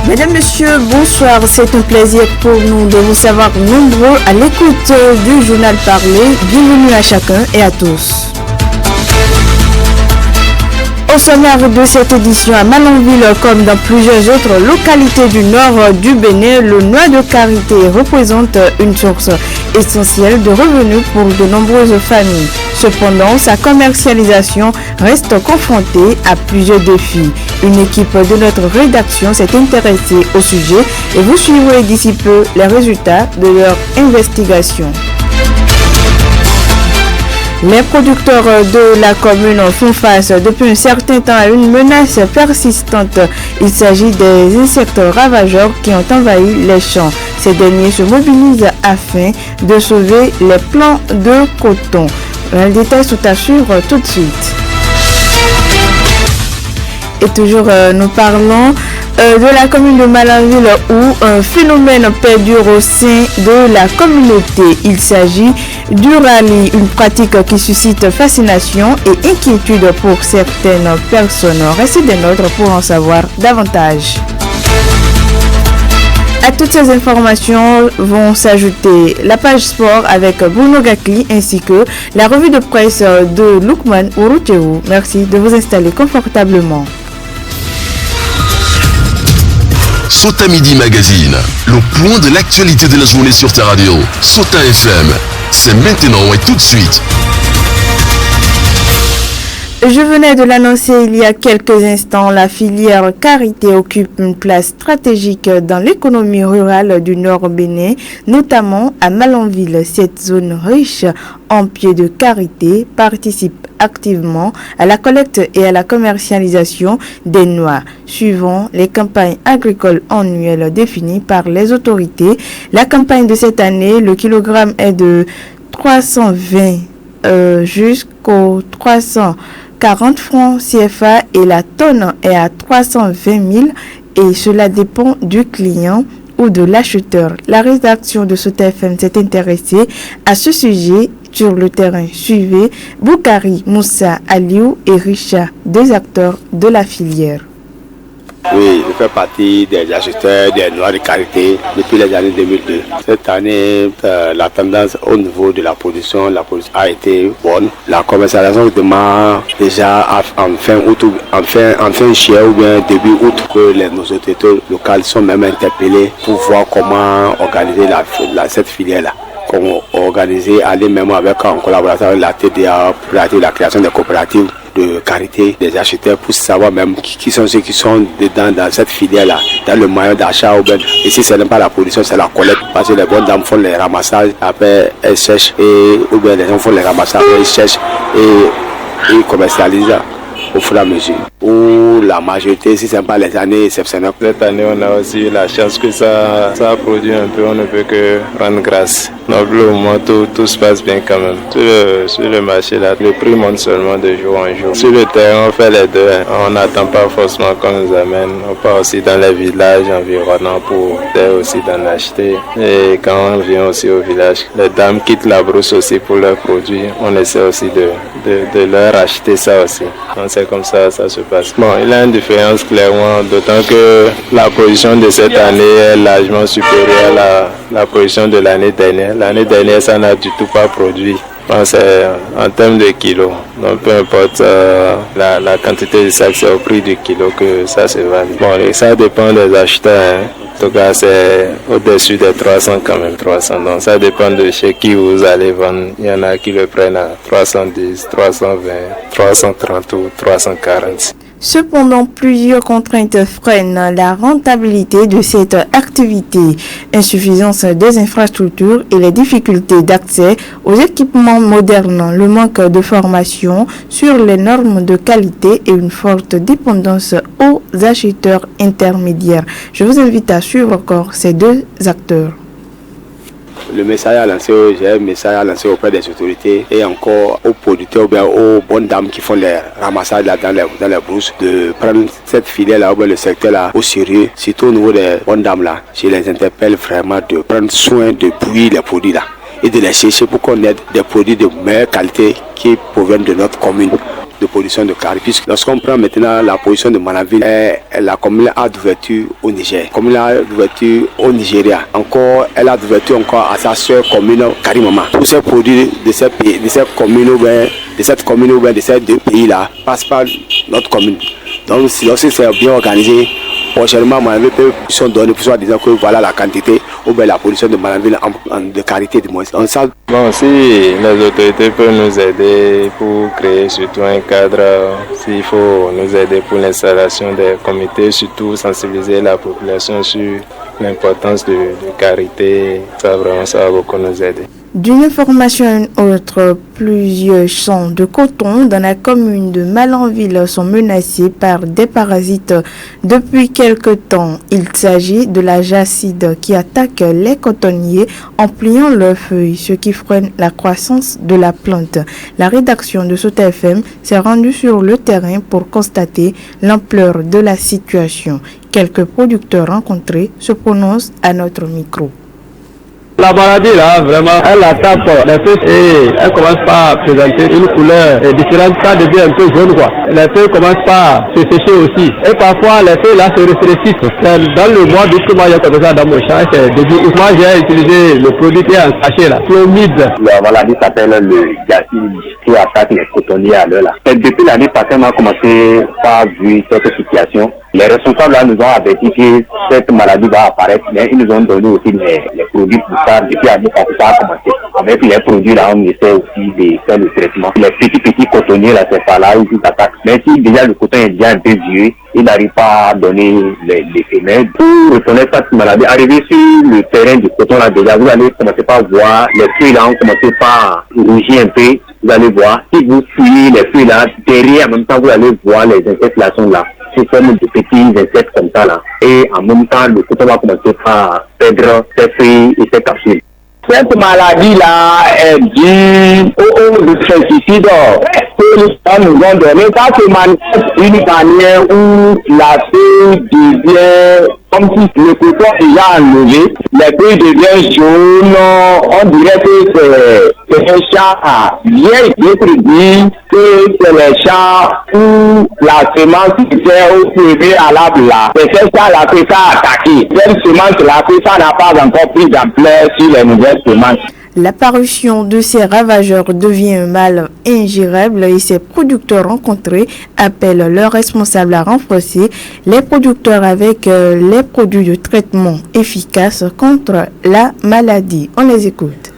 Mesdames, Messieurs, bonsoir. C'est un plaisir pour nous de vous savoir nombreux à l'écoute du journal parlé. Bienvenue à chacun et à tous. Au sommaire de cette édition, à Malanville, comme dans plusieurs autres localités du nord du Bénin, le noix de karité représente une source essentielle de revenus pour de nombreuses familles. Cependant, sa commercialisation reste confrontée à plusieurs défis. Une équipe de notre rédaction s'est intéressée au sujet et vous suivrez d'ici peu les résultats de leur investigation. Les producteurs de la commune font face depuis un certain temps à une menace persistante. Il s'agit des insectes ravageurs qui ont envahi les champs. Ces derniers se mobilisent afin de sauver les plants de coton. Les détails sont à suivre tout de suite. Et toujours, nous parlons de la commune de Malanville où un phénomène perdure au sein de la communauté. Il s'agit du rallye, une pratique qui suscite fascination et inquiétude pour certaines personnes. Restez des nôtres pour en savoir davantage. À toutes ces informations vont s'ajouter la page sport avec Bruno Gakli ainsi que la revue de presse de Lukman Urutewu. Merci de vous installer confortablement. Sota Midi Magazine, le point de l'actualité de la journée sur ta radio. Sota FM, c'est maintenant et tout de suite. Je venais de l'annoncer il y a quelques instants, la filière karité occupe une place stratégique dans l'économie rurale du Nord Bénin, notamment à Malanville. Cette zone riche en pieds de karité participe activement à la collecte et à la commercialisation des noix. Suivant les campagnes agricoles annuelles définies par les autorités, la campagne de cette année, le kilogramme est de 320 jusqu'aux 340 francs CFA et la tonne est à 320 000 et cela dépend du client ou de l'acheteur. La rédaction de Sota FM s'est intéressée à ce sujet sur le terrain. Suivez Boukari, Moussa, Aliou et Richa, deux acteurs de la filière. Oui, je fais partie des acheteurs des noix de karité depuis les années 2002. Cette année, la tendance au niveau de la production a été bonne. La commercialisation démarre déjà en fin juillet ou bien début août, que nos autorités locales sont même interpellées pour voir comment organiser cette filière-là. Comment organiser, aller même en collaboration avec la TDA pour la création des coopératives de karité des acheteurs pour savoir même qui sont ceux qui sont dedans dans cette filière-là, dans le moyen d'achat ou bien ici c'est même pas la production, c'est la collecte parce que les bonnes dames font les ramassages, après elles sèchent ou bien les gens font les ramassages, elles sèchent et commercialisent au fur et à mesure. Ou la majorité, si ce n'est pas les années exceptionnelles. Cette année, on a aussi eu la chance que ça a produit un peu, on ne peut que rendre grâce. Donc, au moins, tout se passe bien quand même. Sur le marché, là, le prix monte seulement de jour en jour. Sur le terrain, on fait les deux. On n'attend pas forcément qu'on nous amène. On part aussi dans les villages environnants pour aussi d'en acheter. Et quand on vient aussi au village, les dames quittent la brousse aussi pour leurs produits. On essaie aussi de leur acheter ça aussi. Donc, c'est comme ça se passe. Bon, il y a une différence clairement, d'autant que la production de cette année est largement supérieure à la production de l'année dernière. L'année dernière, ça n'a du tout pas produit. C'est en termes de kilos. Donc peu importe la quantité de sacs, c'est au prix du kilo que ça se vend. Bon, et ça dépend des acheteurs. En tout cas, c'est au-dessus des 300 quand même, 300. Donc ça dépend de chez qui vous allez vendre. Il y en a qui le prennent à 310, 320, 330 ou 340. Cependant, plusieurs contraintes freinent la rentabilité de cette activité. Insuffisance des infrastructures et les difficultés d'accès aux équipements modernes, le manque de formation sur les normes de qualité et une forte dépendance aux acheteurs intermédiaires. Je vous invite à suivre encore ces deux acteurs. Le message à lancer, j'ai un message à lancer auprès des autorités et encore aux producteurs ou bien aux bonnes dames qui font les ramassages là dans les brousses de prendre cette filière là ou bien le secteur là au sérieux, surtout au niveau des bonnes dames là. Je les interpelle vraiment de prendre soin de bouillir les produits là et de les chercher pour qu'on ait des produits de meilleure qualité qui proviennent de notre commune. de production de carité. Puisque lorsqu'on prend maintenant la position de Manaville, la commune a d'ouverture au Niger, la commune a d'ouverture au Nigeria, encore elle a d'ouverture encore à sa soeur commune Karimama. Tous ces produits de ces pays, de cette commune ou bien de ces deux pays-là passent par notre commune. Donc si c'est bien organisé, prochainement Manaville peut sont donnés pour soit disant que voilà la quantité ou bien la production de Manaville de qualité du moins. Donc ça. Bon, si les autorités peuvent nous aider pour créer surtout un cadre, s'il faut nous aider pour l'installation des comités, surtout sensibiliser la population sur l'importance de carité, ça va beaucoup nous aider. D'une information à une autre, plusieurs champs de coton dans la commune de Malanville sont menacés par des parasites depuis quelque temps. Il s'agit de la jacide qui attaque les cotonniers en pliant leurs feuilles, ce qui freine la croissance de la plante. La rédaction de Sota FM s'est rendue sur le terrain pour constater l'ampleur de la situation. Quelques producteurs rencontrés se prononcent à notre micro. La maladie là, vraiment, elle attaque les feuilles et elle commence par présenter une couleur différente, ça devient un peu jaune quoi. Les feuilles commencent par se sécher aussi. Et parfois les feuilles là se rétrécissent. Dans le mois d'août, moi j'ai comme ça dans mon champ, c'est début août. Moi j'ai utilisé le produit qui est en sachet là, Clomide. La maladie s'appelle le jacide qui attaque les cotonniers à l'heure là. Et depuis l'année passée, on a commencé par vu cette situation. Les responsables là nous ont averti que cette maladie va apparaître, mais ils nous ont donné aussi les produits pour ça depuis l'année passée, ça a commencé. Avec les produits là, on essaie aussi de faire le traitement. Les petits cotonniers là, c'est pas là où ils attaquent. Mais si déjà le coton est déjà un peu vieux, il n'arrive pas à donner les femelles. Pour reconnaître cette maladie, arriver sur le terrain du coton là déjà, vous allez commencer par voir les feuilles là, on commence par rougir un peu. Vous allez voir, si vous fouillez les feuilles là, derrière en même temps vous allez voir les insectes là sont là. C'est comme de petits insectes comme ça là. Et en même temps, le coton va commencer par perdre ses feuilles et ses capsules. Cette maladie-là est due aux pesticides que les gens nous ont donné. Ça se manifeste d'une manière où la feuille devient comme si le coton est déjà enlevé. Les feuilles deviennent jaunes. On dirait que c'est un champ vieil. D'autres disent que c'est les champs où la semence était au préalable là. C'est ce champ-là que ça a attaqué. Cette semence-là que ça n'a pas encore pris d'ampleur sur les nouvelles semences. L'apparition de ces ravageurs devient un mal ingérable et ces producteurs rencontrés appellent leurs responsables à renforcer les producteurs avec les produits de traitement efficaces contre la maladie. On les écoute.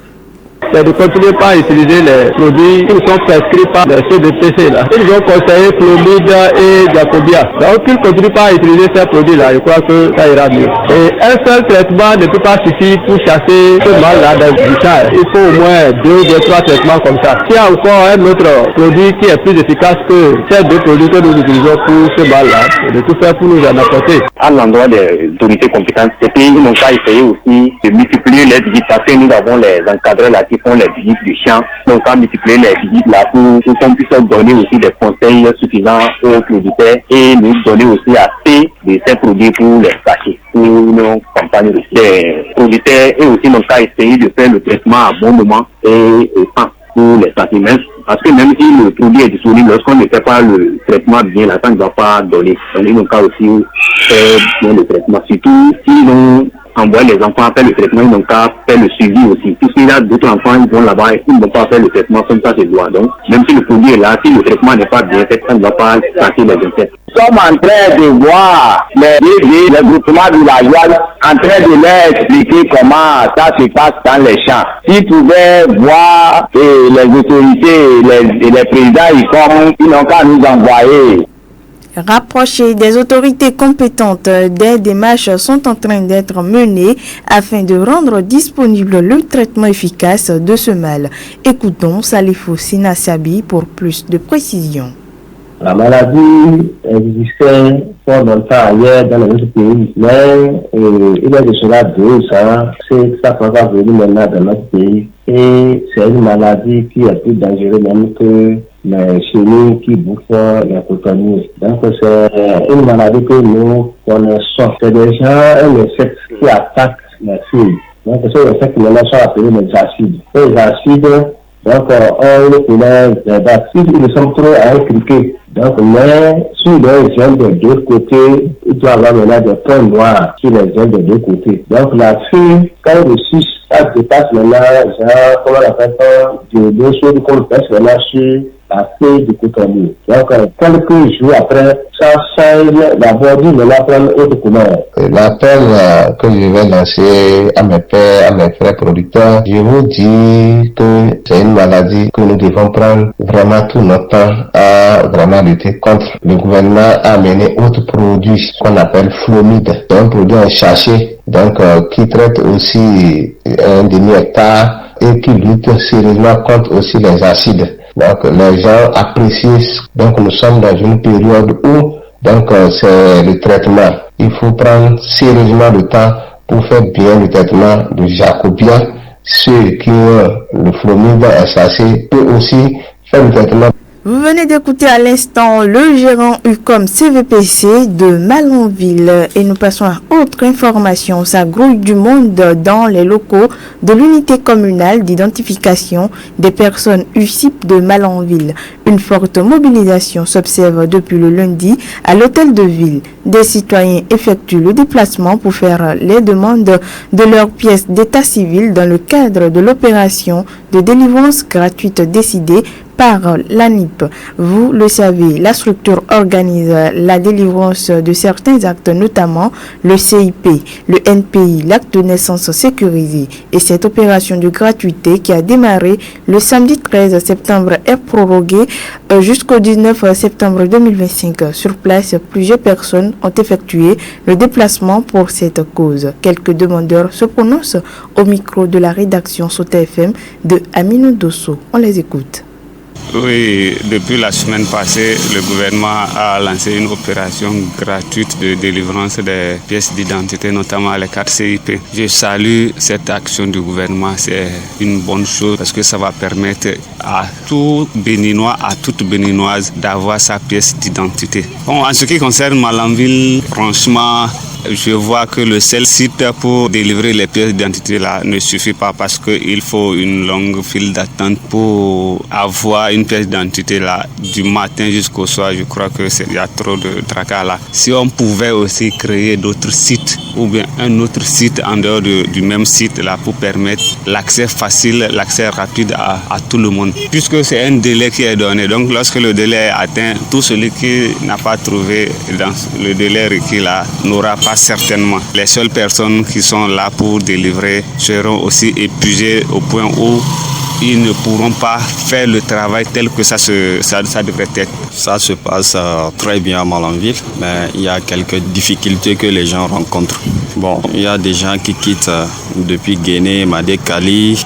C'est de continuer pas à utiliser les produits qui sont prescrits par les CDPC là. Ils ont conseillé Clomide et Jacobia. Donc ils ne continuent pas à utiliser ces produits-là. Je crois que ça ira mieux. Et un seul traitement ne peut pas suffire pour chasser ce mal-là dans du champ. Il faut au moins 2 ou 3 traitements comme ça. S'il y a encore un autre produit qui est plus efficace que ces 2 produits que nous utilisons pour ce mal-là, de tout faire pour nous en apporter. À l'endroit des autorités compétentes, ces pays n'ont pas essayé aussi de multiplier les visites parce que nous avons les encadrés là qui font les visites du champ. Donc, on multiplier les visites là pour qu'on puisse donner aussi des conseils suffisants aux producteurs et nous donner aussi assez de ces produits pour les sacher, pour nos campagnes des producteurs et aussi donc à essayer de faire le traitement à bon moment et au temps pour les sentiments. Parce que même si le produit est disponible, lorsqu'on ne fait pas le traitement bien, là, ça ne va pas donner. Donc, il faut aussi faire bien le traitement. Surtout si l'on envoie les enfants faire le traitement, ils n'ont qu'à faire le suivi aussi. Puisqu'il y a d'autres enfants, ils vont là-bas et ils ne vont pas faire le traitement comme ça, c'est droit. Donc, même si le produit est là, si le traitement n'est pas bien fait, ça ne va pas passer les insectes. Nous sommes en train de voir les groupements villageois en train de leur expliquer comment ça se passe dans les champs. S'ils pouvaient voir les autorités, les présidents, ils n'ont qu'à nous envoyer. Rapprochés des autorités compétentes, des démarches sont en train d'être menées afin de rendre disponible le traitement efficace de ce mal. Écoutons Salifou Sinasabi pour plus de précisions. La maladie existait fort longtemps ailleurs dans les autres pays, mais il y a de cela 2 ans, c'est ça qu'on va venir maintenant dans notre pays. Et c'est une maladie qui est plus dangereuse même que les chenilles qui bouffent les cotonniers. Donc c'est une maladie que nous connaissons. C'est déjà un insecte qui attaque les feuilles. Donc c'est un insecte qui maintenant sont appelés les acides. Les acides Donc, on connaît des dates. Si nous sommes trop à un criquet, donc, mais sur les zones de deux côtés, il doit y avoir maintenant des points noirs sur les zones de deux côtés. Donc, la fille, quand le 6, ça dépasse maintenant, genre, comment on appelle ça, de choses qu'on passe maintenant sur la feuille du cotonnier. Donc, quelques jours après, ça change, la bordure de la prendre autre couleur. L'appel que je vais lancer à mes pères, à mes frères producteurs, je vous dis que c'est une maladie que nous devons prendre vraiment tout notre temps à vraiment lutter contre. Le gouvernement a amené autre produit qu'on appelle Flomide, un produit en sachet, donc qui traite aussi un demi-hectare et qui lutte sérieusement contre aussi les acides. Donc les gens apprécient. Donc nous sommes dans une période où c'est le traitement. Il faut prendre sérieusement le temps pour faire bien le traitement de Jacobia. Ceux qui ont le Flomide sachet peuvent aussi faire le traitement. Vous venez d'écouter à l'instant le gérant UCOM CVPC de Malanville et nous passons à autre information. Ça grouille du monde dans les locaux de l'unité communale d'identification des personnes UCIP de Malanville. Une forte mobilisation s'observe depuis le lundi à l'hôtel de ville. Des citoyens effectuent le déplacement pour faire les demandes de leurs pièces d'état civil dans le cadre de l'opération de délivrance gratuite décidée par l'ANIP. Vous le savez, la structure organise la délivrance de certains actes, notamment le CIP, le NPI, l'acte de naissance sécurisé. Et cette opération de gratuité qui a démarré le samedi 13 septembre est proroguée jusqu'au 19 septembre 2025. Sur place, plusieurs personnes ont effectué le déplacement pour cette cause. Quelques demandeurs se prononcent au micro de la rédaction Sota FM de Aminou Dosso. On les écoute. Oui, depuis la semaine passée, le gouvernement a lancé une opération gratuite de délivrance des pièces d'identité, notamment les cartes CIP. Je salue cette action du gouvernement, c'est une bonne chose parce que ça va permettre à tout Béninois, à toute Béninoise d'avoir sa pièce d'identité. Bon, en ce qui concerne Malanville, franchement, je vois que le seul site pour délivrer les pièces d'identité là ne suffit pas parce qu'il faut une longue file d'attente pour avoir une pièce d'identité là du matin jusqu'au soir. Je crois que il y a trop de tracas là. Si on pouvait aussi créer d'autres sites ou bien un autre site en dehors du même site là pour permettre l'accès facile, l'accès rapide à tout le monde. Puisque c'est un délai qui est donné. Donc lorsque le délai est atteint, tout celui qui n'a pas trouvé dans le délai requis là n'aura pas certainement. Les seules personnes qui sont là pour délivrer seront aussi épuisées au point où ils ne pourront pas faire le travail tel que ça devrait être. Ça se passe très bien à Malanville, mais il y a quelques difficultés que les gens rencontrent. Bon, il y a des gens qui quittent depuis Guéné, Madé-Kali,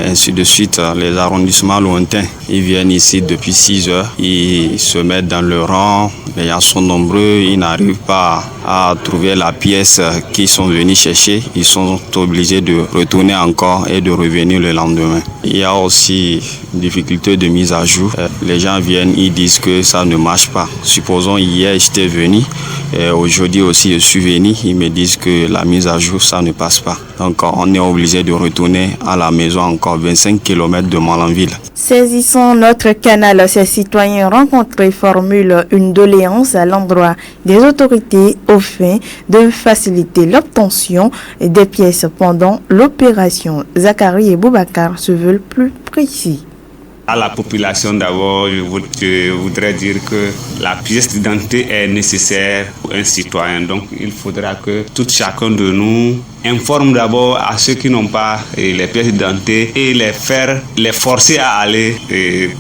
ainsi de suite, les arrondissements lointains. Ils viennent ici depuis 6 heures, ils se mettent dans le rang, les gens sont nombreux, ils n'arrivent pas à trouver la pièce qu'ils sont venus chercher. Ils sont obligés de retourner encore et de revenir le lendemain. Il y a aussi une difficulté de mise à jour. Les gens viennent, ils disent que ça ne marche pas. Supposons hier j'étais venu, aujourd'hui aussi je suis venu, ils me disent que la mise à jour ça ne passe pas. Donc on est obligé de retourner à la maison encore 25 km de Malanville. Saisissant notre canal, ces citoyens rencontrés formulent une doléance à l'endroit des autorités au fin de faciliter l'obtention des pièces pendant l'opération. Zachary et Boubacar se veulent plus précis. À la population d'abord, je voudrais dire que la pièce d'identité est nécessaire pour un citoyen. Donc il faudra que tout chacun de nous informe d'abord à ceux qui n'ont pas les pièces d'identité et les forcer à aller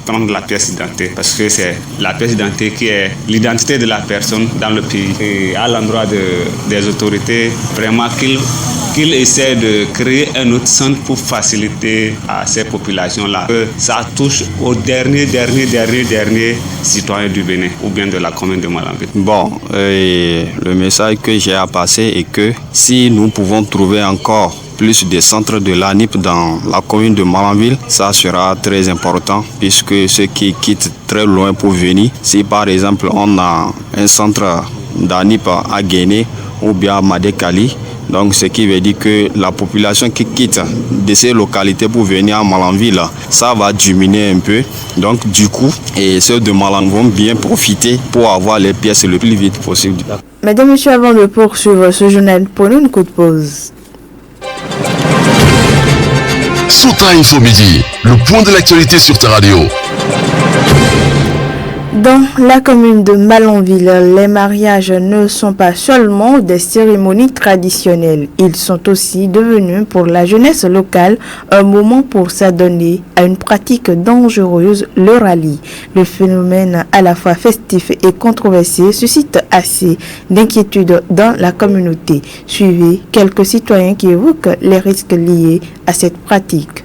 prendre la pièce d'identité. Parce que c'est la pièce d'identité qui est l'identité de la personne dans le pays. Et à l'endroit des autorités, vraiment qu'ils essaient de créer un autre centre pour faciliter à ces populations-là. Que ça touche aux derniers citoyens du Bénin ou bien de la commune de Malanville. Bon, le message que j'ai à passer est que si nous pouvons trouver encore plus de centres de l'ANIP dans la commune de Malanville, ça sera très important puisque ceux qui quittent très loin pour venir, si par exemple on a un centre d'ANIP à Guéné ou bien à Madé-Kali, Donc ce qui veut dire que la population qui quitte de ces localités pour venir à Malanville, ça va diminuer un peu. Donc du coup, et ceux de Malanville vont bien profiter pour avoir les pièces le plus vite possible. Mesdames et messieurs, avant de poursuivre ce journal, prenons une courte pause. Sota Info Midi, le point de l'actualité sur ta radio. Dans la commune de Malanville, les mariages ne sont pas seulement des cérémonies traditionnelles. Ils sont aussi devenus pour la jeunesse locale un moment pour s'adonner à une pratique dangereuse, le rallye. Le phénomène à la fois festif et controversé suscite assez d'inquiétude dans la communauté. Suivez quelques citoyens qui évoquent les risques liés à cette pratique.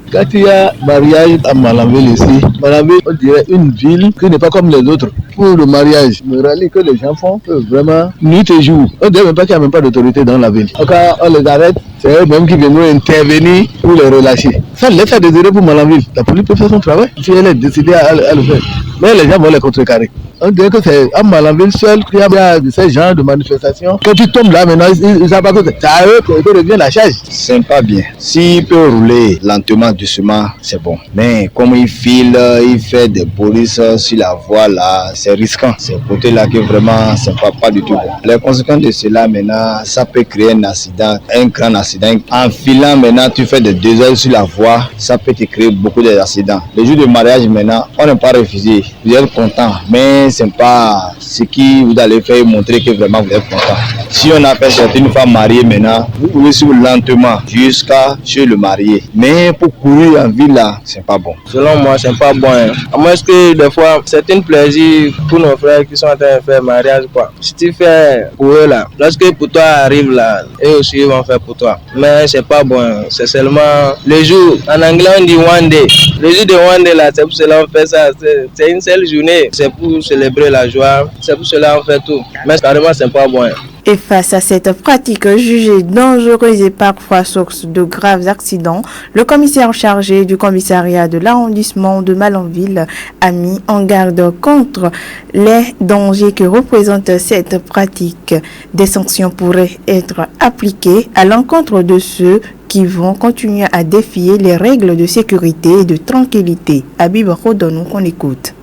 Quand il y a mariage à Malanville ici, Malanville, on dirait une ville qui n'est pas comme les autres. Pour le mariage, le rallye que les gens font, vraiment, nuit et jour. On dirait même pas qu'il n'y a même pas d'autorité dans la ville. Quand on les arrête, c'est eux-mêmes qui viendront intervenir pour les relâcher. Ça laisse à désirer pour Malanville. La police peut faire son travail si elle est décidée à le faire. Mais les gens vont les contrecarrer. On dirait que c'est à Malanville seul qu'il y a ces genres de manifestations. Quand tu tombes là maintenant, ils savent pas que c'est à eux que revient la charge. C'est pas bien. S'il peut rouler lentement, doucement, c'est bon. Mais comme il file, il fait des polices sur la voie là, c'est risquant. C'est côté là que vraiment, c'est pas du tout bon. Les conséquences de cela maintenant, ça peut créer un accident, un grand accident. En filant maintenant, tu fais des 2 heures sur la voie, ça peut te créer beaucoup d'accidents. Le jour de mariage maintenant, on n'est pas refusé. Vous êtes content, mais c'est pas ce qui vous allez faire montrer que vraiment vous êtes content. Si on appelle certaines femmes mariées maintenant, vous pouvez suivre lentement jusqu'à chez le marié. Mais pour courir en ville là, c'est pas bon. Selon moi, c'est pas bon. À moins que des fois, c'est un plaisir pour nos frères qui sont en train de faire mariage quoi. Si tu fais pour eux là, lorsque pour toi arrive là, eux aussi ils vont faire pour toi. Mais c'est pas bon. C'est seulement le jour. En anglais on dit one day. Le jour de one day là, c'est pour cela on fait ça. C'est une seule journée. C'est pour célébrer la joie. C'est pour cela on fait tout. Mais carrément c'est pas bon. Et face à cette pratique jugée dangereuse et parfois source de graves accidents, le commissaire chargé du commissariat de l'arrondissement de Malanville a mis en garde contre les dangers que représente cette pratique. Des sanctions pourraient être appliquées à l'encontre de ceux qui vont continuer à défier les règles de sécurité et de tranquillité. Habib Rodonou qu'on écoute.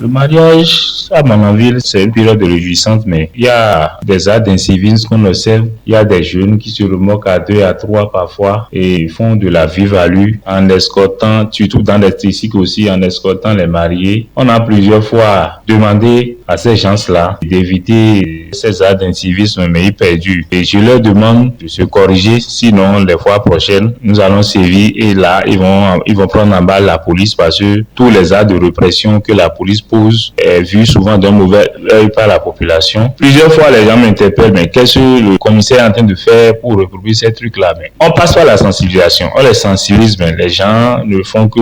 Le mariage à Malanville, c'est une période réjouissante, mais il y a des actes d'incivisme qu'on observe. Il y a des jeunes qui se remorquent à 2, à 3 parfois et font de la vive-allure en escortant, surtout dans les tricycles aussi, en escortant les mariés. On a plusieurs fois demandé à ces gens-là d'éviter ces actes d'incivisme, mais ils perdurent. Et je leur demande de se corriger, sinon les fois prochaines, nous allons sévir et là, ils vont prendre en balle la police parce que tous les actes de répression que la police pose est vu souvent d'un mauvais œil par la population. Plusieurs fois, les gens m'interpellent, mais qu'est-ce que le commissaire est en train de faire pour réprimer ces trucs-là? Mais on passe par la sensibilisation. On les sensibilise, mais les gens ne font que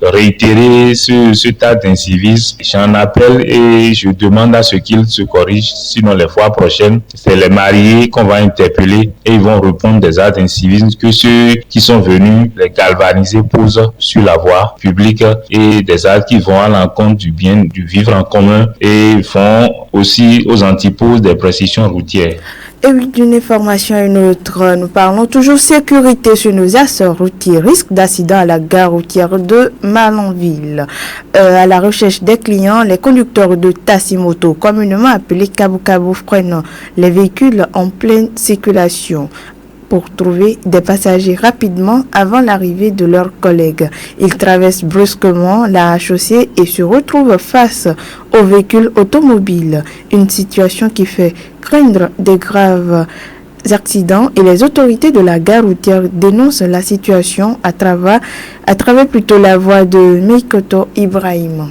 réitérer ce tas d'incivisme. J'en appelle et je demande à ce qu'ils se corrigent. Sinon, les fois prochaines, c'est les mariés qu'on va interpeller et ils vont répondre des actes d'incivisme que ceux qui sont venus les galvaniser posent sur la voie publique et des actes qui vont à l'encontre du bien, du vivre en commun et font aussi aux antipodes des précisions routières. Et oui, d'une information à une autre, nous parlons toujours sécurité sur nos axes routiers. Risque d'accident à la gare routière de Malanville. À la recherche des clients, les conducteurs de taxi-moto, communément appelés Kabu-Kabu, freinent les véhicules en pleine circulation pour trouver des passagers rapidement avant l'arrivée de leurs collègues. Ils traversent brusquement la chaussée et se retrouvent face aux véhicules automobiles. Une situation qui fait craindre des graves accidents et les autorités de la gare routière dénoncent la situation à travers plutôt la voix de Meikoto Ibrahim.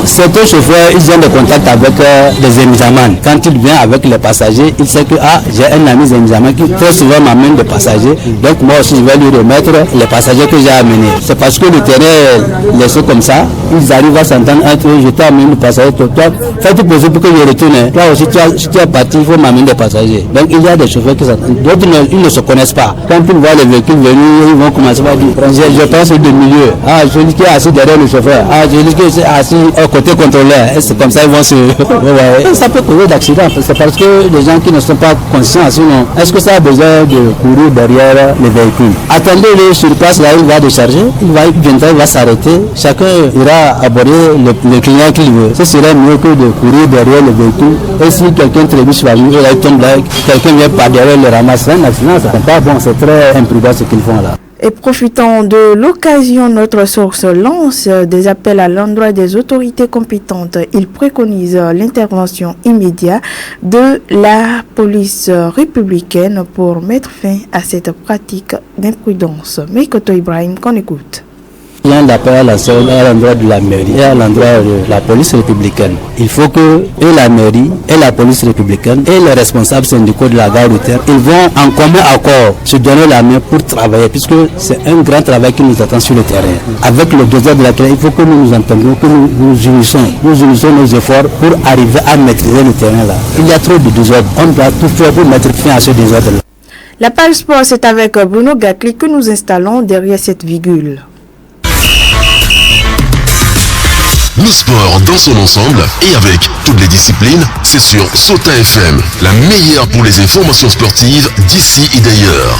Certains chauffeurs, ils ont des contacts avec des Zémizamans. Quand il vient avec les passagers, il sait que j'ai un ami Zémizaman qui très souvent m'amène des passagers. Donc moi aussi, je vais lui remettre les passagers que j'ai amenés. C'est parce que le terrain est laissé comme ça. Ils arrivent à s'entendre entre eux. Je t'ai amené le passager. Toi, fais tout possible pour que je retourne. Toi aussi, si tu es parti, il faut m'amener des passagers. Donc il y a des chauffeurs qui s'entendent. D'autres, ils ne se connaissent pas. Quand ils voient les véhicules venir, ils vont commencer à dire, je pense au milieu. Celui qui est assis derrière le chauffeur. Celui qui est assis au côté contrôleur. Et c'est comme ça ils vont se... Ouais. Ça peut causer d'accidents. C'est parce que les gens qui ne sont pas conscients, sinon, est-ce que ça a besoin de courir derrière les véhicules? Attendez-le sur place, là, il va décharger, il va s'arrêter. Chacun ira aborder le client qu'il veut. Ce serait mieux que de courir derrière le véhicule. Et si quelqu'un trébuche va lui, il tombe là, quelqu'un vient par derrière le ramasse. Un accident, ça n'est pas bon, c'est très imprudent ce qu'ils font là. Et profitant de l'occasion, notre source lance des appels à l'endroit des autorités compétentes. Il préconise l'intervention immédiate de la police républicaine pour mettre fin à cette pratique d'imprudence. Meikoto Ibrahim, qu'on écoute. Il y a un appel à l'endroit de la mairie et à l'endroit de la police républicaine. Il faut que et la mairie et la police républicaine et les responsables syndicaux de la gare routière, ils vont en commun accord se donner la main pour travailler, puisque c'est un grand travail qui nous attend sur le terrain. Avec le désordre de la terre, il faut que nous nous entendions, que nous unissons nos efforts pour arriver à maîtriser le terrain là. Il y a trop de désordre. On doit tout faire pour mettre fin à ce désordre là. La page sport, c'est avec Bruno Gakli que nous installons derrière cette virgule. Le sport dans son ensemble et avec toutes les disciplines, c'est sur Sota FM, la meilleure pour les informations sportives d'ici et d'ailleurs.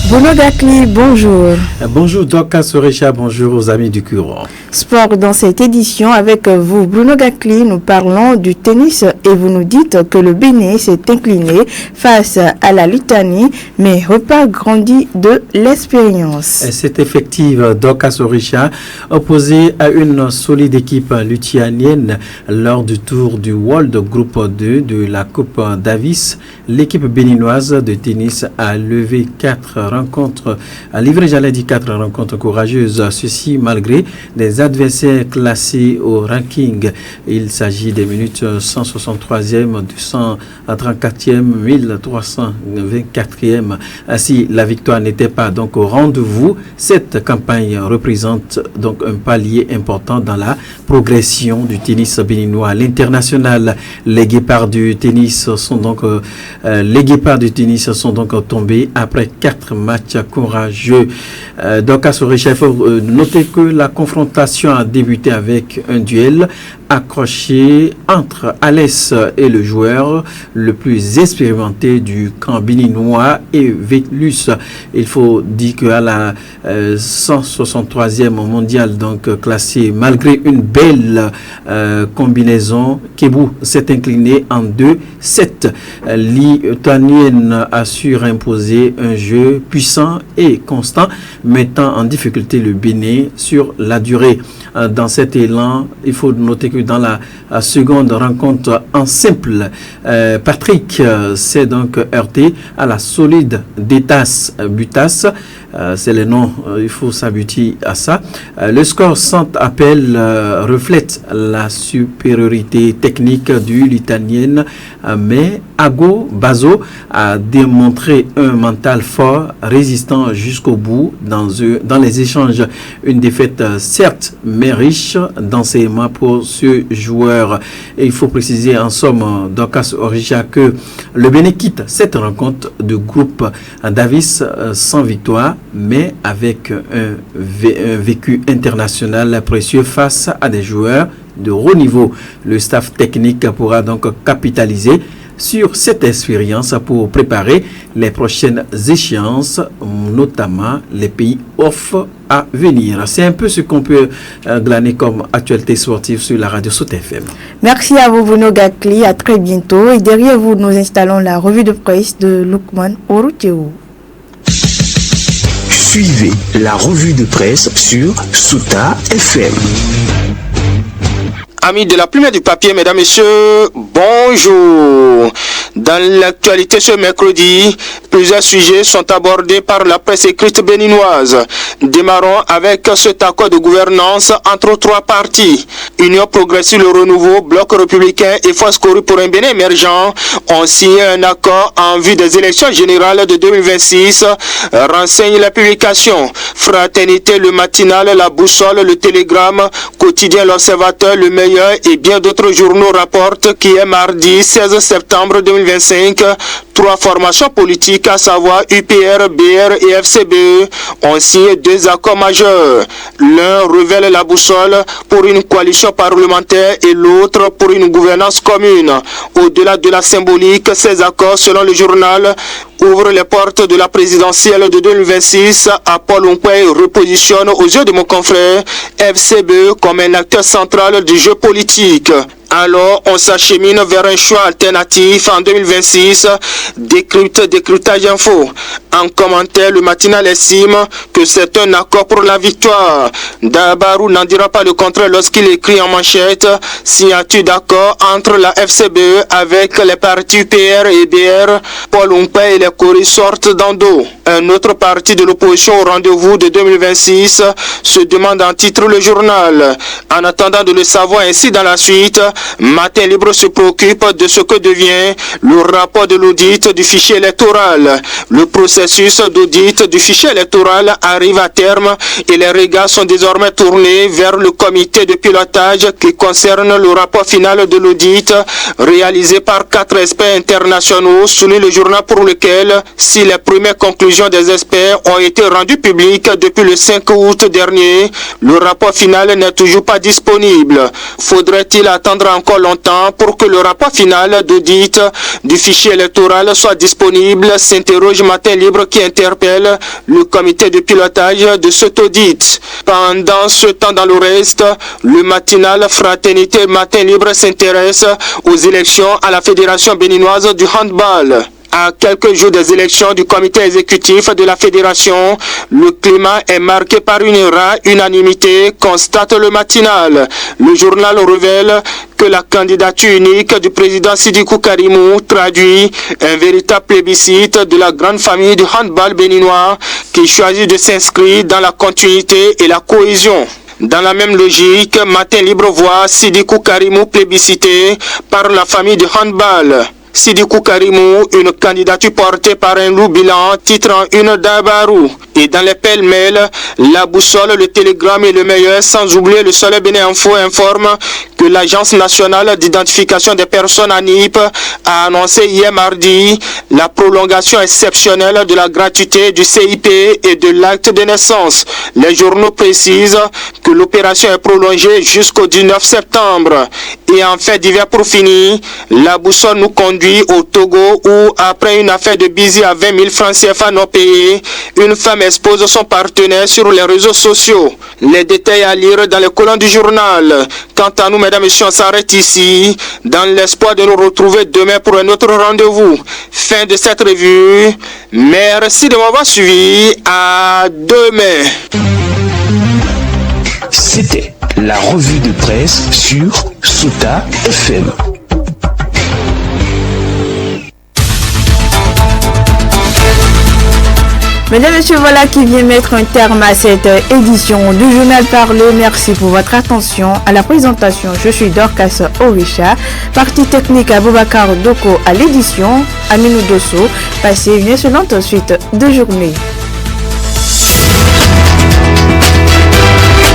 Bruno Gakli, bonjour. Bonjour Doka Sorecha, bonjour aux amis du Courant. Sport dans cette édition avec vous, Bruno Gakli, nous parlons du tennis et vous nous dites que le Bénin s'est incliné face à la Lituanie, mais repart grandi de l'expérience. C'est effectif, Doka Sorecha, opposé à une solide équipe lituanienne lors du tour du World Group 2 de la Coupe Davis. L'équipe béninoise de tennis a levé 4 rencontres courageuses, ceci malgré des adversaires classés au ranking. Il s'agit des minutes 163e, 234e, 1324e. Si la victoire n'était pas donc au rendez-vous, cette campagne représente donc un palier important dans la progression du tennis béninois à l'international. Les guépards du tennis sont donc tombés après 4 matchs courageux. Donc à ce il faut noter que la confrontation a débuté avec un duel accroché entre Alès et le joueur le plus expérimenté du camp béninois et Vétlus. Il faut dire qu'à la 163e mondiale donc classé malgré une belle combinaison, Kebou s'est incliné en 2-7. L'Italienne a su imposer un jeu puissant et constant, mettant en difficulté le Bénin sur la durée. Dans cet élan, il faut noter que dans la seconde rencontre en simple, Patrick s'est donc heurté à la solide Détas Butas. C'est le nom, il faut s'habituer à ça. Le score sans appel reflète la supériorité technique du Lituanienne, mais Ago Bazo a démontré un mental fort, résistant jusqu'au bout dans les échanges. Une défaite certes, mais riche d'enseignements pour ce joueur. Et il faut préciser en somme, Dorcas Orisha, que le Bénin quitte cette rencontre de groupe Davis sans victoire, mais avec un vécu international précieux face à des joueurs de haut niveau. Le staff technique pourra donc capitaliser sur cette expérience pour préparer les prochaines échéances, notamment les pays off à venir. C'est un peu ce qu'on peut glaner comme actualité sportive sur la radio Sota FM. Merci à vous Bruno Gakli, à très bientôt. Et derrière vous, nous installons la revue de presse de Lukman Oruteo. Suivez la revue de presse sur Sota FM. Amis de la plume et du papier, mesdames, messieurs, bonjour. Dans l'actualité ce mercredi, plusieurs sujets sont abordés par la presse écrite béninoise. Démarrons avec cet accord de gouvernance entre 3 partis. Union Progressive, le Renouveau, Bloc Républicain et Force Corue pour un Bénin émergent ont signé un accord en vue des élections générales de 2026, renseigne la publication. Fraternité, le Matinal, la Boussole, le Télégramme, Quotidien, l'Observateur, le Meilleur et bien d'autres journaux rapportent qu'hier mardi 16 septembre 2026, 2025, 3 formations politiques, à savoir UPR, BR et FCBE, ont signé 2 accords majeurs. L'un révèle la boussole pour une coalition parlementaire et l'autre pour une gouvernance commune. Au-delà de la symbolique, ces accords, selon le journal, ouvrent les portes de la présidentielle de 2026 à Paul Onkwe et repositionne aux yeux de mon confrère FCBE comme un acteur central du jeu politique. Alors, on s'achemine vers un choix alternatif en 2026, décryptage info. En commentaire, le matinal estime que c'est un accord pour la victoire. Dabarou n'en dira pas le contraire lorsqu'il écrit en manchette « Signature d'accord entre la FCBE avec les partis UPR et BR, Paul Onkwe et les Coris sortent d'en dos ». Un autre parti de l'opposition au rendez-vous de 2026 se demande en titre le journal. En attendant de le savoir ainsi dans la suite, Matin Libre se préoccupe de ce que devient le rapport de l'audit du fichier électoral. Le processus d'audit du fichier électoral arrive à terme et les regards sont désormais tournés vers le comité de pilotage qui concerne le rapport final de l'audit réalisé par 4 experts internationaux, souligne le journal, pour lequel, si les premières conclusions des experts ont été rendues publiques depuis le 5 août dernier, le rapport final n'est toujours pas disponible. Faudrait-il attendre encore longtemps pour que le rapport final d'audit du fichier électoral soit disponible, s'interroge Matin Libre qui interpelle le comité de pilotage de cet audit. Pendant ce temps, dans le reste, le matinal Fraternité Matin Libre s'intéresse aux élections à la Fédération béninoise du handball. À quelques jours des élections du comité exécutif de la fédération, le climat est marqué par une rare unanimité, constate le matinal. Le journal révèle que la candidature unique du président Sidicou Karimou traduit un véritable plébiscite de la grande famille du handball béninois qui choisit de s'inscrire dans la continuité et la cohésion. Dans la même logique, Matin Libre voit Sidicou Karimou plébiscité par la famille du handball. Sidicou Karimou, une candidature portée par un loup bilan, titrant une Dabarou. Et dans les pêle-mêle, la boussole, le télégramme et le meilleur, sans oublier le Soleil Bénin Info, informe que l'Agence nationale d'identification des personnes ANIP a annoncé hier mardi la prolongation exceptionnelle de la gratuité du CIP et de l'acte de naissance. Les journaux précisent que l'opération est prolongée jusqu'au 19 septembre. Et en fait divers pour finir, la boussole nous conduit au Togo où, après une affaire de baiser à 20 000 francs CFA non payés, une femme expose son partenaire sur les réseaux sociaux. Les détails à lire dans les colonnes du journal. Quant à nous, mesdames et messieurs, on s'arrête ici dans l'espoir de nous retrouver demain pour un autre rendez-vous. Fin de cette revue. Merci de m'avoir suivi. À demain. C'était la revue de presse sur Souta FM. Mesdames et messieurs, voilà qui vient mettre un terme à cette édition du Journal Parlé. Merci pour votre attention. À la présentation, je suis Dorcas Orisha. Partie technique à Boubacar Doko à l'édition. Aminou Dosso. Passez une excellente suite de journée.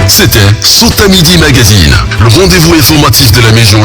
C'était Souta Midi Magazine, le rendez-vous informatif de la maison